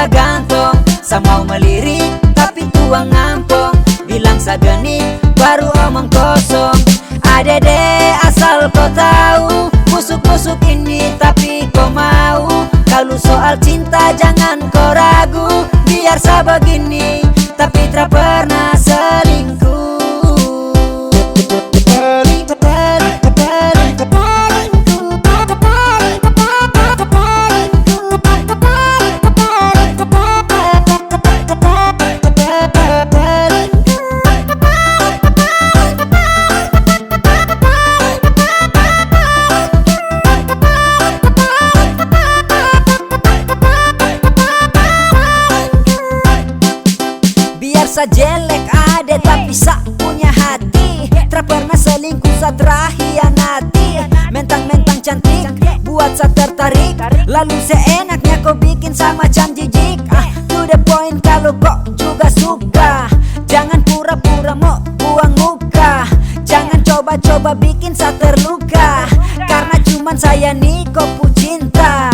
tak gantong, sa mau melirik tapi tuang ngampong. Bilang sageni baru omong kosong. Adede asal kau tahu, busuk-busuk ini tapi kau mau. Kalau soal cinta jangan kau ragu, biar sebegini tapi tak pernah selingkuh. Biar sajelek ada tapi sa punya hati, tak pernah selingkuh sa terhianati. Mentang-mentang cantik buat sa tertarik, lalu seenaknya kau bikin sama macam jijik. To the point kalau kau juga suka, jangan pura-pura mau buang muka. Jangan coba-coba bikin sa terluka, karena cuman saya nih kau pu cinta.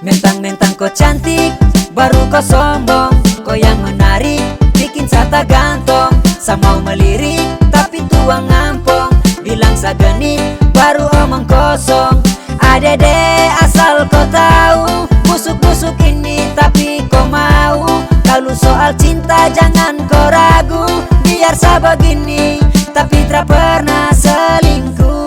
Mentang-mentang kau cantik baru kau sombong, kau yang menarik bikin sa tak gantong, sa mau melirik tapi tuang ngampong. Bilang sa genit baru omong kosong. Adede asal kau tahu, busuk-busuk ini tapi kau mau. Kalau soal cinta jangan kau ragu, biar sa begini tapi tak pernah selingkuh.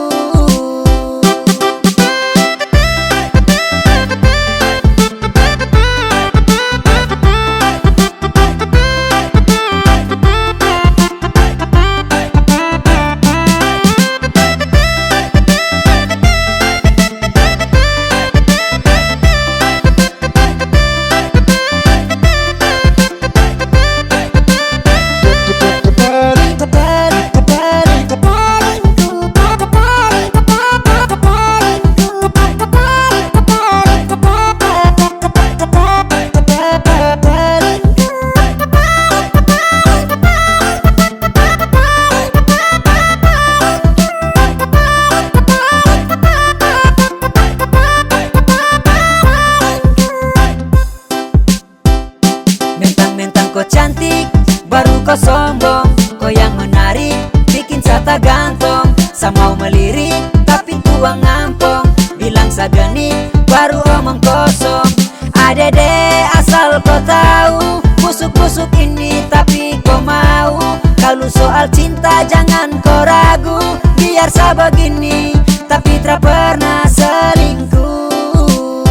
Mentang-mentang kau cantik baru kau sombong, kau yang menarik bikin sa tak gantong, sa mau melirik tapi tuang ngampong. Bilang sa genit baru omong kosong. Adede asal kau tahu, busuk-busuk ini tapi kau mau. Kalau soal cinta jangan kau ragu, biar sa begini tapi tak pernah selingkuh.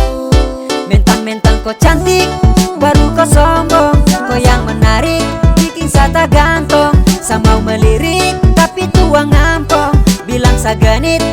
Mentang-mentang kau cantik baru kau sombong, kau yang menarik bikin sa tak gantong, sa mau melirik tapi tuang ngampong. Bilang sa genit